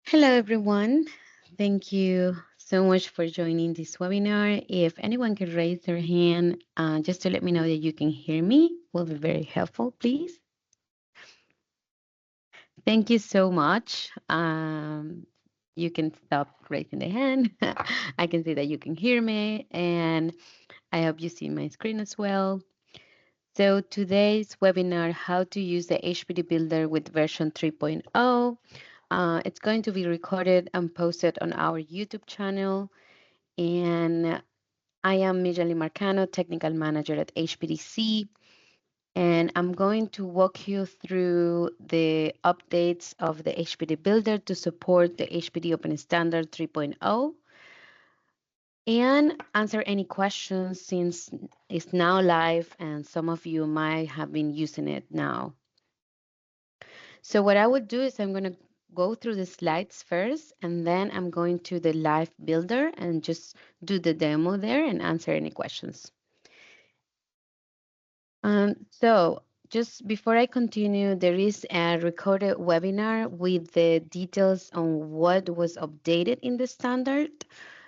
Hello, everyone. Thank you so much for joining this webinar. If anyone could raise their hand just to let me know that you can hear me, will be very helpful, please. Thank you so much. You can stop raising the hand. I can see that you can hear me, and I hope you see my screen as well. So today's webinar, how to use the HPD Builder with version 3.0. It's going to be recorded and posted on our YouTube channel. And I am Millali Marcano, Technical Manager at HPDC. And I'm going to walk you through the updates of the HPD Builder to support the HPD Open Standard 3.0 and answer any questions since it's now live and some of you might have been using it now. So what I would do is I'm going to go through the slides first, and then I'm going to the live builder and just do the demo there and answer any questions. So just before I continue, there is a recorded webinar with the details on what was updated in the standard,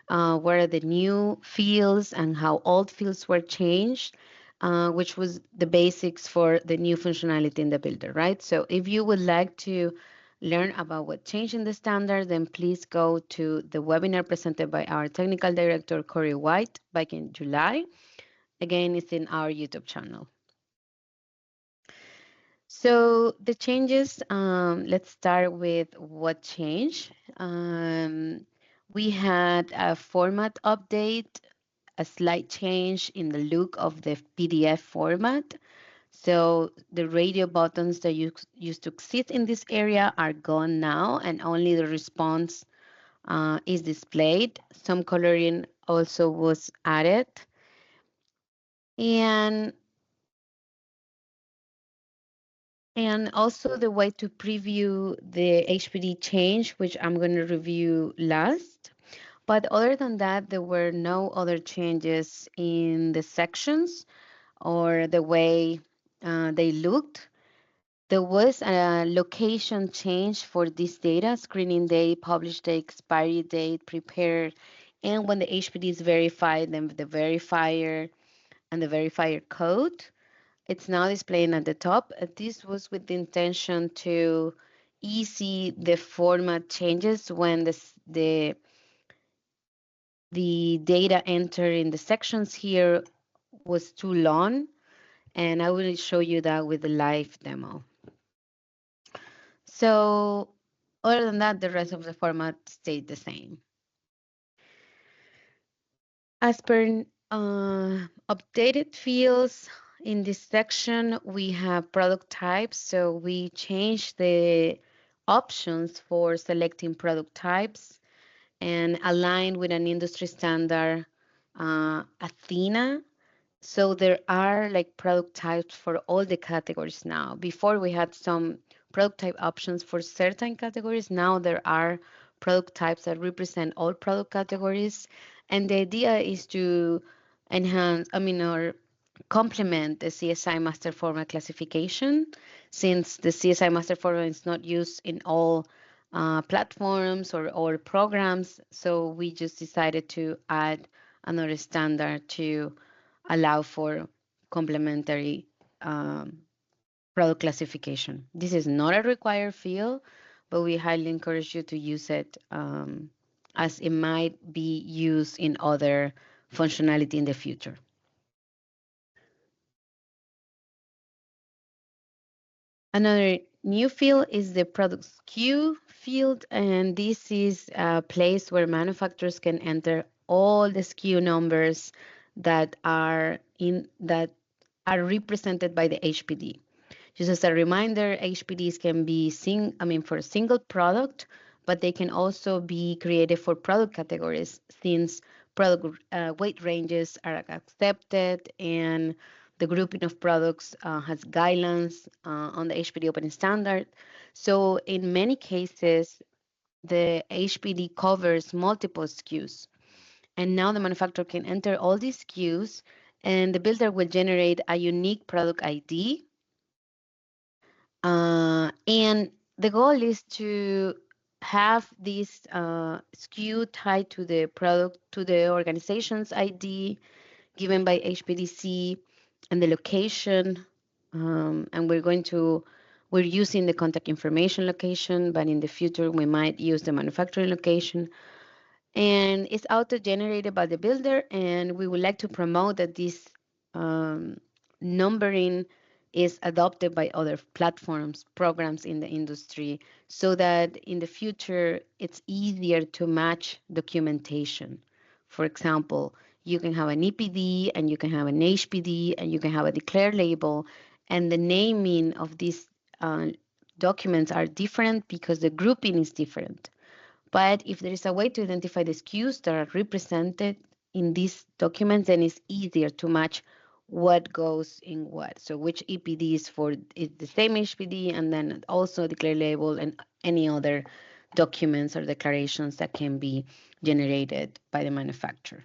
what are the new fields and how old fields were changed, which was the basics for the new functionality in the builder, right? So if you would like to learn about what changed in the standard, then please go to the webinar presented by our technical director, Corey White, back in July. Again, it's in our YouTube channel. So the changes, let's start with what changed. We had a format update, a slight change in the look of the PDF format. So the radio buttons that used to exist in this area are gone now, and only the response is displayed. Some coloring also was added. And also the way to preview the HPD change, which I'm going to review last. But other than that, there were no other changes in the sections or the way they looked. There was a location change for this data, screening date, publish date, expiry date, prepared, and when the HPD is verified, then the verifier and the verifier code. It's now displaying at the top. This was with the intention to easy the format changes when the data entered in the sections here was too long. And I will show you that with the live demo. So other than that, the rest of the format stayed the same. As per updated fields, in this section, we have product types. So we changed the options for selecting product types and aligned with an industry standard, Athena. So there are like product types for all the categories now. Before we had some product type options for certain categories. Now there are product types that represent all product categories. And the idea is to enhance, or complement the CSI master format classification, since the CSI master format is not used in all platforms or programs. So we just decided to add another standard to allow for complementary product classification. This is not a required field, but we highly encourage you to use it as it might be used in other functionality in the future. Another new field is the product SKU field, and this is a place where manufacturers can enter all the SKU numbers that are represented by the HPD. Just as a reminder, HPDs can be for a single product, but they can also be created for product categories since product weight ranges are accepted and the grouping of products has guidelines on the HPD Open Standard. So in many cases, the HPD covers multiple SKUs. And now the manufacturer can enter all these SKUs and the builder will generate a unique product ID. And the goal is to have this SKU tied to the product, to the organization's ID given by HPDC and the location. And we're using the contact information location, but in the future we might use the manufacturing location. And it's auto-generated by the builder, and we would like to promote that this um, numbering is adopted by other platforms, programs in the industry, so that in the future it's easier to match documentation. For example, you can have an EPD and you can have an HPD and you can have a declare label, and the naming of these uh, documents are different because the grouping is different. But if there is a way to identify the SKUs that are represented in these documents, then it's easier to match what goes in what. So which EPD is for is the same HPD, and then also declare label and any other documents or declarations that can be generated by the manufacturer.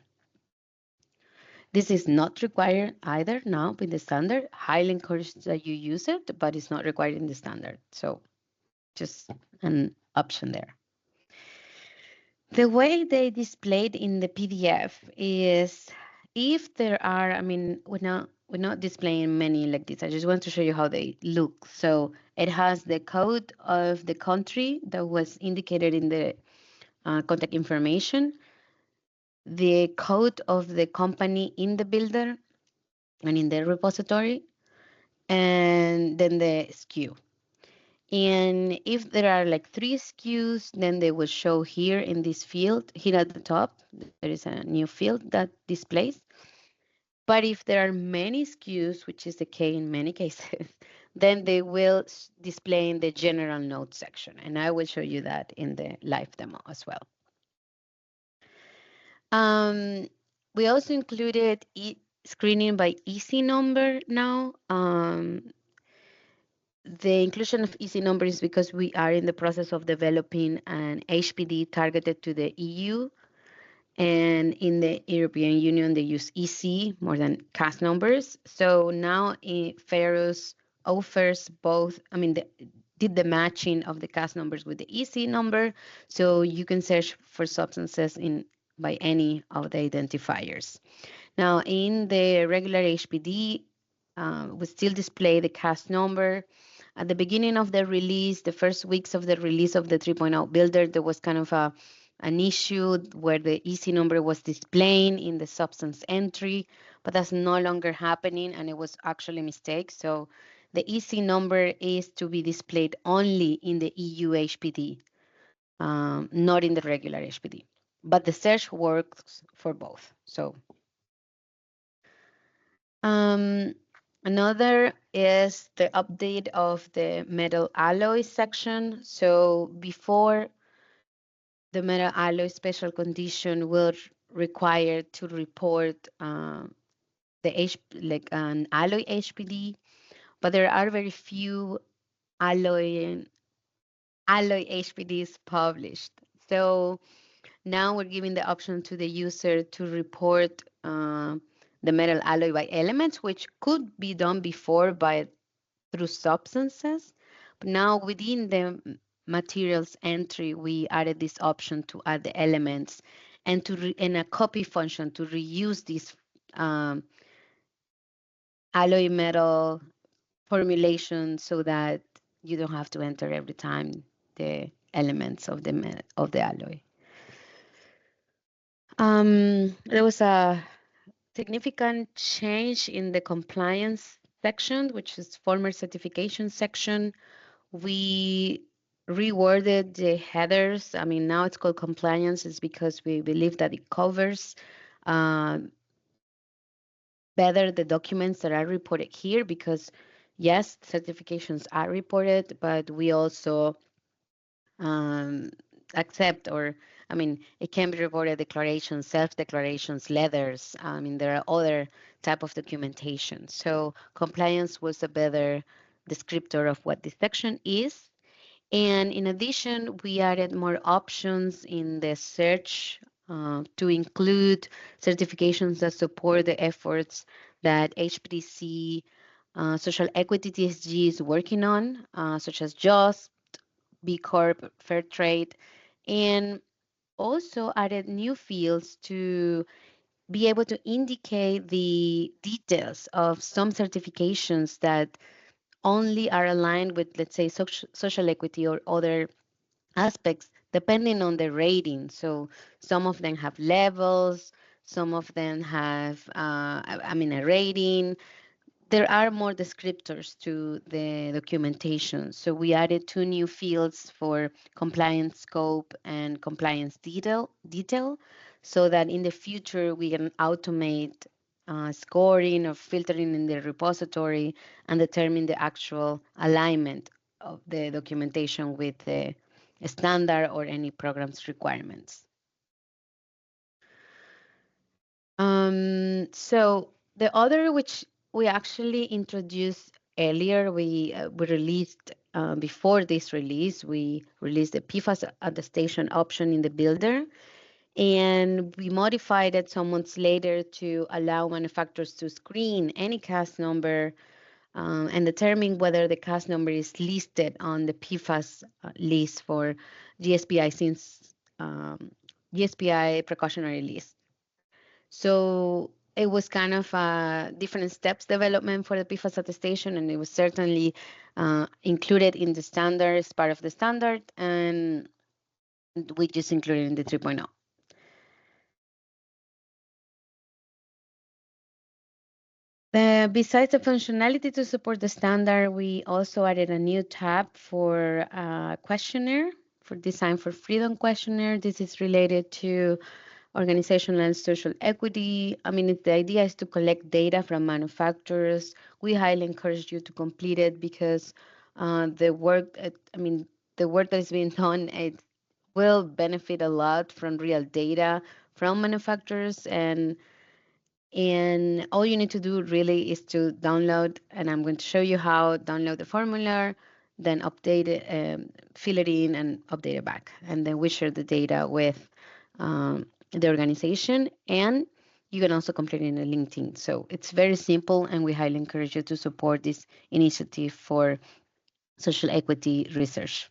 This is not required either now with the standard. Highly encourage that you use it, but it's not required in the standard. So just an option there. The way they displayed in the PDF is if there are, I mean, we're not displaying many like this. I just want to show you how they look. So it has the code of the country that was indicated in the contact information, the code of the company in the builder and in the repository, and then the SKU. And if there are like 3 SKUs, then they will show here in this field. Here at the top, there is a new field that displays. But if there are many SKUs, which is the case in many cases, then they will display in the general notes section. And I will show you that in the live demo as well. We also included screening by EC number now. The inclusion of EC number is because we are in the process of developing an HPD targeted to the EU. And in the European Union, they use EC more than CAS numbers. So now Ferrous offers both, I mean, did the matching of the CAS numbers with the EC number. So you can search for substances by any of the identifiers. Now, in the regular HPD, we still display the CAS number. At the beginning of the release, the first weeks of the release of the 3.0 builder, there was kind of an issue where the EC number was displaying in the substance entry, but that's no longer happening, and it was actually a mistake. So the EC number is to be displayed only in the EU HPD, not in the regular HPD. But the search works for both. So another is the update of the metal alloy section. So before, the metal alloy special condition will require to report like an alloy HPD, but there are very few alloy HPDs published. So now we're giving the option to the user to report the metal alloy by elements, which could be done before through substances. But now within the materials entry, we added this option to add the elements and and a copy function to reuse this um, alloy metal formulation so that you don't have to enter every time the elements of the alloy. There was a significant change in the compliance section, which is former certification section. We reworded the headers. I mean, now it's called compliance, is because we believe that it covers uh, better the documents that are reported here, because yes, certifications are reported, but we also um, accept, or I mean, it can be reported declarations, self-declarations, letters. I mean, there are other type of documentation. So compliance was a better descriptor of what this section is. And in addition, we added more options in the search to include certifications that support the efforts that HPDC Social Equity TSG is working on, such as JOST, B Corp, Fair Trade. and also added new fields to be able to indicate the details of some certifications that only are aligned with, let's say, social equity or other aspects depending on the rating. So some of them have levels, some of them have, a rating. There are more descriptors to the documentation. So we added two new fields for compliance scope and compliance detail so that in the future we can automate scoring or filtering in the repository and determine the actual alignment of the documentation with the standard or any program's requirements. So the other which we actually introduced earlier, we released before this release, we released the PFAS attestation option in the builder, and we modified it some months later to allow manufacturers to screen any cast number and determine whether the cast number is listed on the PFAS list for GSPI since GSPI precautionary list. So it was kind of a different steps development for the PFAS attestation, and it was certainly included in the standard as part of the standard, and we just included in the 3.0. Besides the functionality to support the standard, we also added a new tab for questionnaire, for Design for Freedom questionnaire. This is related to organizational and social equity. I mean, the idea is to collect data from manufacturers. We highly encourage you to complete it because the work that is being done, it will benefit a lot from real data from manufacturers, and all you need to do really is to download, and I'm going to show you how download the formula, then update it, fill it in and update it back. And then we share the data with the organization, and you can also complete it in a LinkedIn. So it's very simple, and we highly encourage you to support this initiative for social equity research.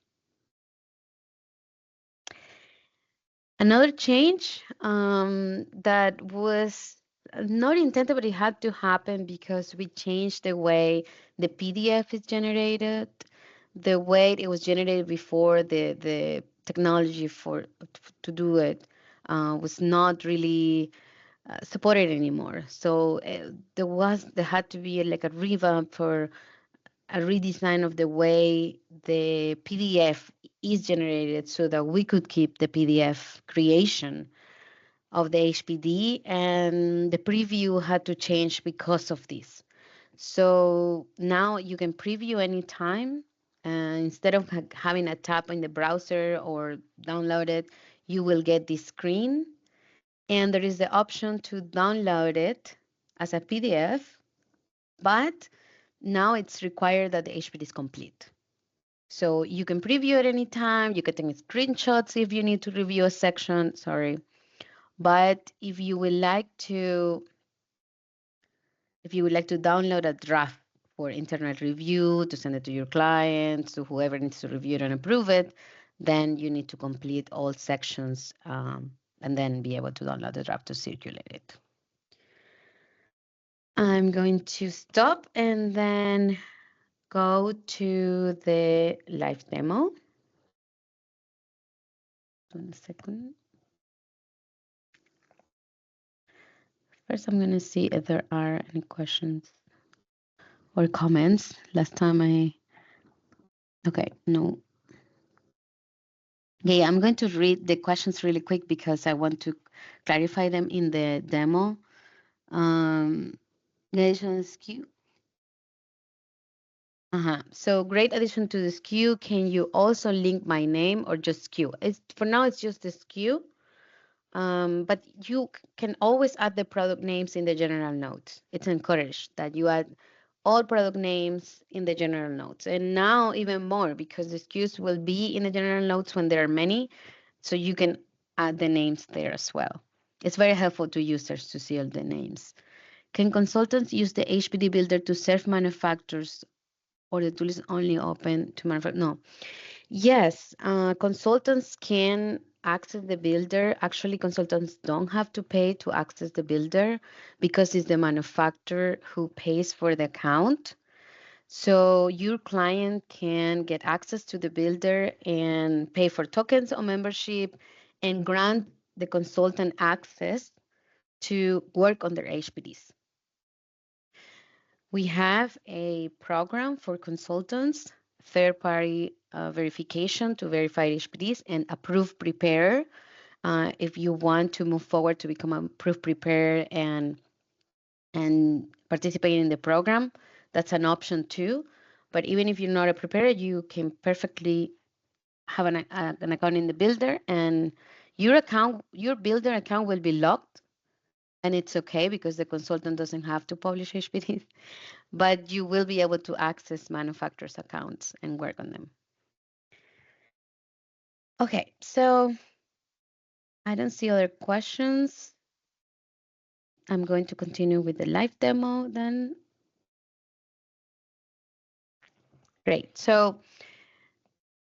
Another change that was not intended, but it had to happen because we changed the way the PDF is generated. The way it was generated before, the technology for to do it was not really supported anymore. So there had to be like a revamp for a redesign of the way the PDF is generated so that we could keep the PDF creation of the HPD, and the preview had to change because of this. So now you can preview anytime. Instead of having a tab in the browser or download it, you will get this screen. And there is the option to download it as a PDF, but now it's required that the HPD is complete. So you can preview at any time. You can take screenshots if you need to review a section. Sorry. But if you would like to download a draft for internal review to send it to your clients, to whoever needs to review it and approve it, then you need to complete all sections and then be able to download the draft to circulate it. I'm going to stop and then go to the live demo. 1 second. First, I'm going to see if there are any questions or comments. Last time okay, no. Okay, I'm going to read the questions really quick because I want to clarify them in the demo. The addition SKU. So great addition to the SKU. Can you also link my name or just SKU? For now, it's just the SKU. But you can always add the product names in the general notes. It's encouraged that you add all product names in the general notes. And now even more because the SKUs will be in the general notes when there are many. So you can add the names there as well. It's very helpful to users to see all the names. Can consultants use the HPD Builder to serve manufacturers, or the tool is only open to manufacturers? No. Yes, consultants can access the builder. Actually, consultants don't have to pay to access the builder because it's the manufacturer who pays for the account. So your client can get access to the builder and pay for tokens on membership and grant the consultant access to work on their HPDs. We have a program for consultants, third-party verification to verify HPDs, and approved preparer. If you want to move forward to become a approved preparer and participate in the program, that's an option too. But even if you're not a preparer, you can perfectly have an account in the builder, and your builder account will be locked, and it's okay because the consultant doesn't have to publish HPDs, but you will be able to access manufacturers' accounts and work on them. Okay, so I don't see other questions. I'm going to continue with the live demo then. Great. So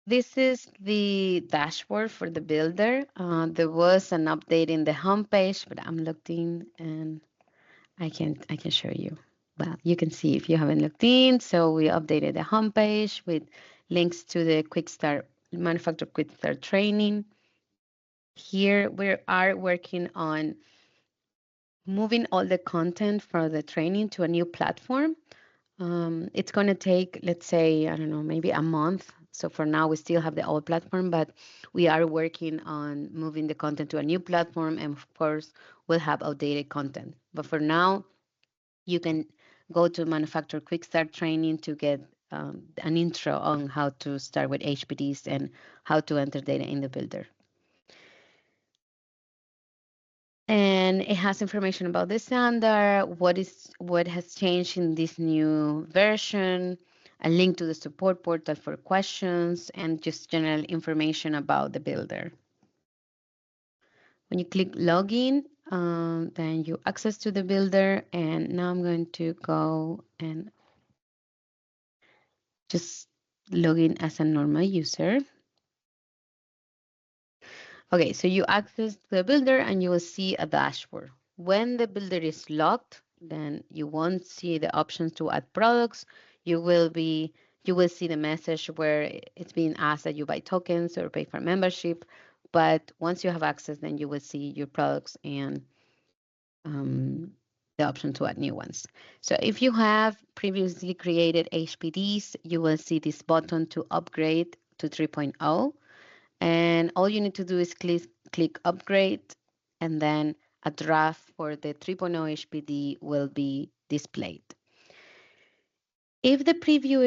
this is the dashboard for the builder. There was an update in the homepage, but I'm logged in and I can show you. Well, you can see if you haven't looked in. So we updated the homepage with links to the Quick Start Manufacturer Quick Start training. Here we are working on moving all the content for the training to a new platform. It's going to take, let's say, I don't know, maybe a month. So for now, we still have the old platform, but we are working on moving the content to a new platform. And of course, we'll have outdated content. But for now, you can go to Manufacturer Quick Start training to get an intro on how to start with HPDs and how to enter data in the builder. And it has information about the standard, what has changed in this new version, a link to the support portal for questions, and just general information about the builder. When you click login, then you access to the builder. And now I'm going to go and just log in as a normal user. Okay, so you access the builder and you will see a dashboard. When the builder is locked, then you won't see the options to add products. You will see the message where it's being asked that you buy tokens or pay for membership. But once you have access, then you will see your products and the option to add new ones. So if you have previously created HPDs, you will see this button to upgrade to 3.0. And all you need to do is click upgrade, and then a draft for the 3.0 HPD will be displayed. If the preview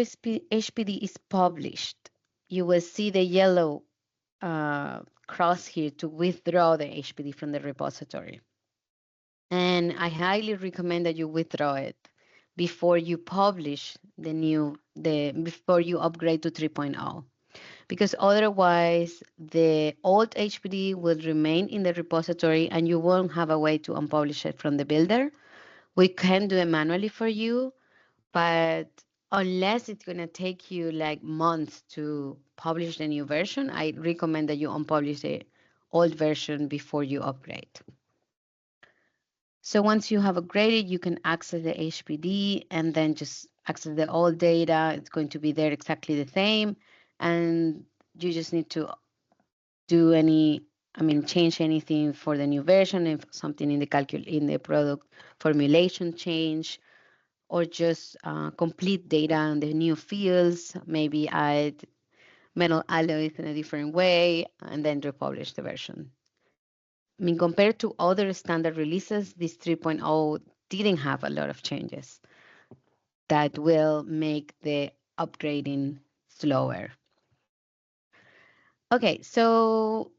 HPD is published, you will see the yellow cross here to withdraw the HPD from the repository. And I highly recommend that you withdraw it before you publish before you upgrade to 3.0. Because otherwise the old HPD will remain in the repository and you won't have a way to unpublish it from the builder. We can do it manually for you, but unless it's going to take you like months to publish the new version, I recommend that you unpublish the old version before you upgrade. So once you have upgraded, you can access the HPD and then just access the old data. It's going to be there exactly the same. And you just need to change anything for the new version, if something in the product formulation change, or just complete data on the new fields, maybe add metal alloys in a different way, and then republish the version. Compared to other standard releases, this 3.0 didn't have a lot of changes that will make the upgrading slower. Okay, so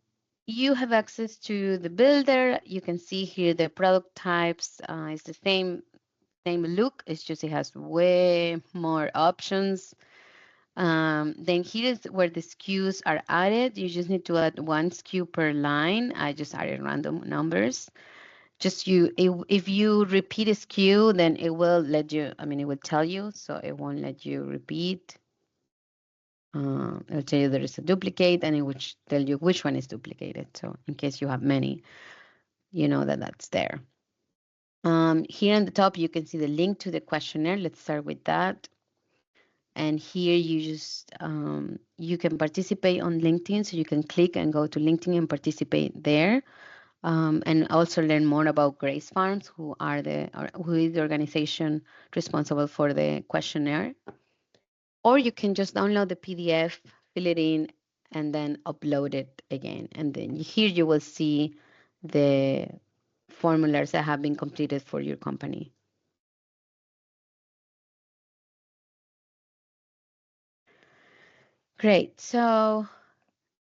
you have access to the builder. You can see here the product types. It's the same look. It's just it has way more options. Then here is where the SKUs are added. You just need to add one SKU per line. I just added random numbers. If you repeat a SKU, then it will let you, it will tell you, so it won't let you repeat. It'll tell you there is a duplicate, and it will tell you which one is duplicated. So in case you have many, you know that that's there. Here on the top, you can see the link to the questionnaire. Let's start with that. And here you just, you can participate on LinkedIn. So you can click and go to LinkedIn and participate there. And also learn more about Grace Farms, who is the organization responsible for the questionnaire. Or you can just download the PDF, fill it in, and then upload it again. And then here you will see the formulas that have been completed for your company. Great. So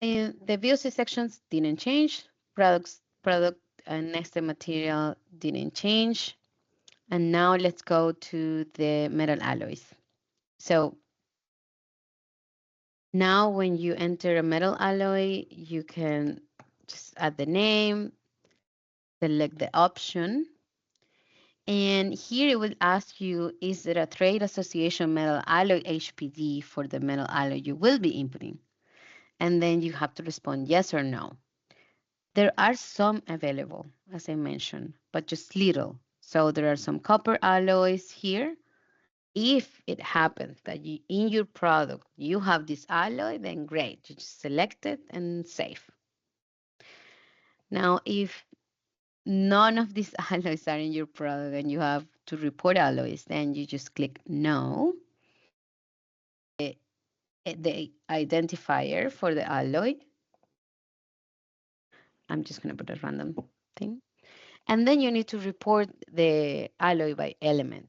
in the VOC sections didn't change. Product and nested material didn't change. And now let's go to the metal alloys. So now when you enter a metal alloy, you can just add the name, select the option. And here it will ask you, is there a trade association metal alloy HPD for the metal alloy you will be inputting? And then you have to respond yes or no. There are some available, as I mentioned, but just little. So there are some copper alloys here. If it happens that in your product you have this alloy, then great, you just select it and save. Now, if none of these alloys are in your product and you have to report alloys, then you just click no. The identifier for the alloy, I'm just going to put a random thing. And then you need to report the alloy by element.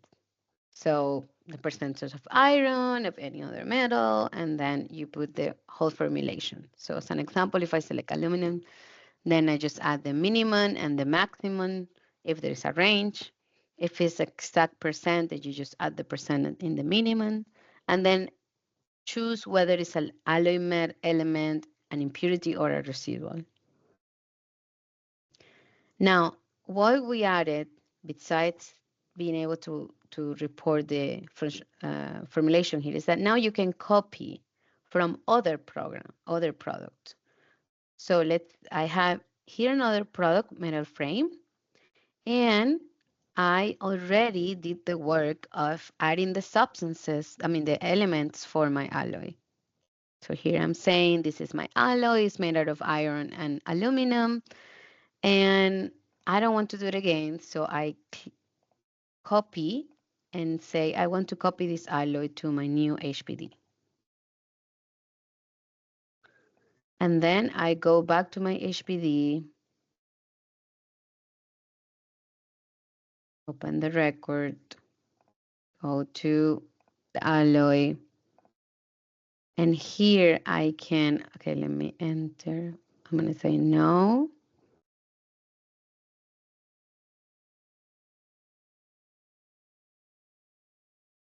So the percentage of iron, of any other metal, and then you put the whole formulation. So as an example, if I select aluminum, then I just add the minimum and the maximum if there is a range. If it's exact percentage, you just add the percent in the minimum, and then choose whether it's an alloy element, an impurity, or a residual. Now, what we added, besides being able to report the formulation here, is that now you can copy from other products. So I have here another product, metal frame, and I already did the work of adding the substances, the elements for my alloy. So here I'm saying this is my alloy, it's made out of iron and aluminum, and I don't want to do it again, so I copy and say I want to copy this alloy to my new HPD. And then I go back to my HPD, open the record, go to the alloy, and here I can, okay, let me enter. I'm going to say no.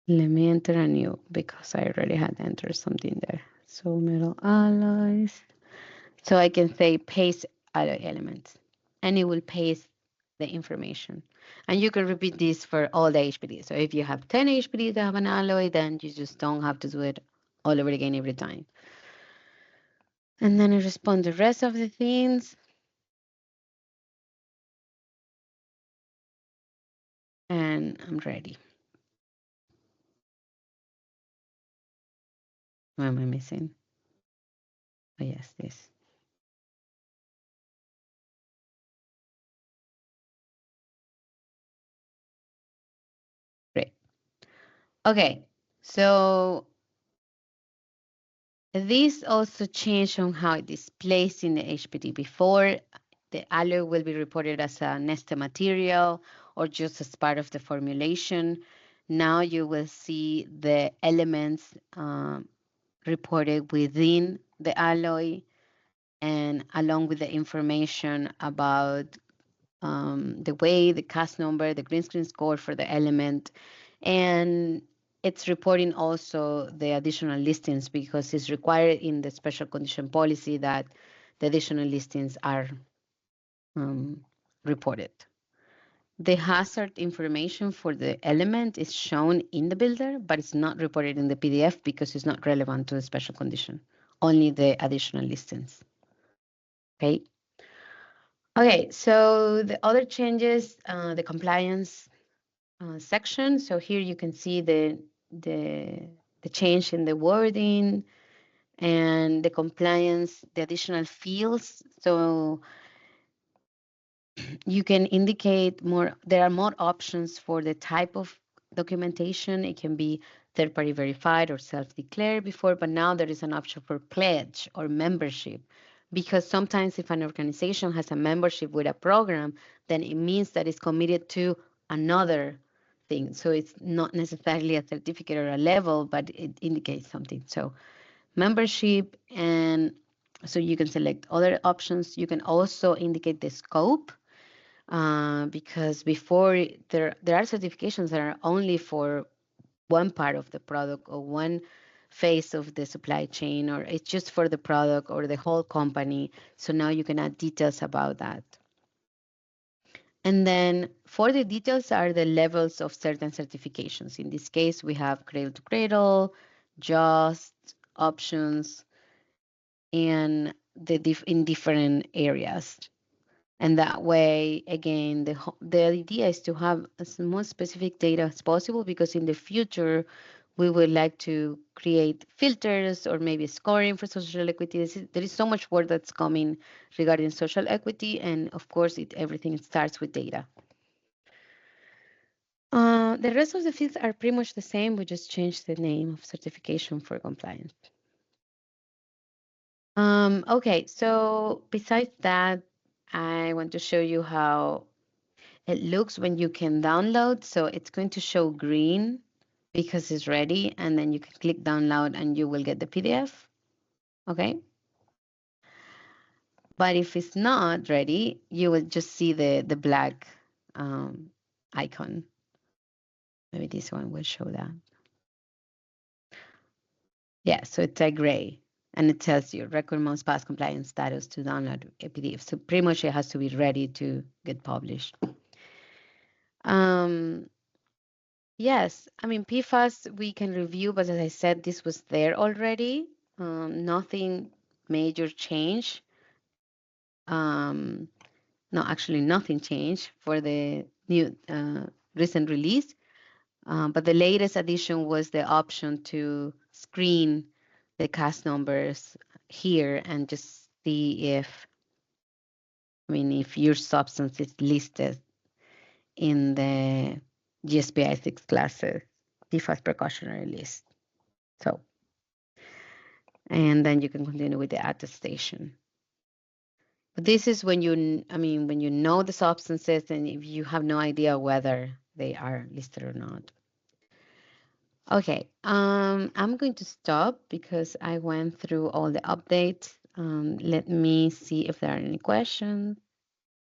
Let me enter a new because I already had entered something there. So metal alloys. So I can say paste alloy elements, and it will paste the information. And you can repeat this for all the HPDs. So if you have 10 HPDs that have an alloy, then you just don't have to do it all over again every time. And then I respond the rest of the things. And I'm ready. What am I missing? Oh, yes, this. Great. Okay, so this also changed on how it is placed in the HPD. Before, the alloy will be reported as a nested material or just as part of the formulation. Now you will see the elements reported within the alloy and along with the information about the weight, the CAS number, the green screen score for the element, and it's reporting also the additional listings because it's required in the special condition policy that the additional listings are reported. The hazard information for the element is shown in the builder, but it's not reported in the PDF because it's not relevant to the special condition, only the additional listings. Okay. Okay, so the other changes, the compliance section. So here you can see the change in the wording and the compliance, the additional fields. So you can indicate more, there are more options for the type of documentation. It can be third-party verified or self-declared before, but now there is an option for pledge or membership. Because sometimes if an organization has a membership with a program, then it means that it's committed to another thing. So it's not necessarily a certificate or a level, but it indicates something. So membership, and so you can select other options. You can also indicate the scope, because before there are certifications that are only for one part of the product or one phase of the supply chain, or it's just for the product or the whole company. So now you can add details about that. And then for the details are the levels of certain certifications. In this case, we have cradle to cradle, just options, and in different areas. And that way, again, the idea is to have as much specific data as possible, because in the future, we would like to create filters or maybe scoring for social equity. There is so much work that's coming regarding social equity, and of course, everything starts with data. The rest of the fields are pretty much the same. We just changed the name of certification for compliance. Okay, so besides that, I want to show you how it looks when you can download. So it's going to show green because it's ready, and then you can click download and you will get the PDF. Okay. But if it's not ready, you will just see the black icon. Maybe this one will show that. Yeah, so it's a gray, and it tells you record most past compliance status to download a PDF. So pretty much it has to be ready to get published. Yes, I mean, PFAS we can review, but as I said, this was there already. Nothing major change. No, actually, nothing changed for the new recent release. But the latest addition was the option to screen the cast numbers here and just see if, I mean, if your substance is listed in the GSPI 6 classes PFAS precautionary list. So, and then you can continue with the attestation. But this is when when you know the substances and if you have no idea whether they are listed or not. Okay, I'm going to stop because I went through all the updates. Let me see if there are any questions.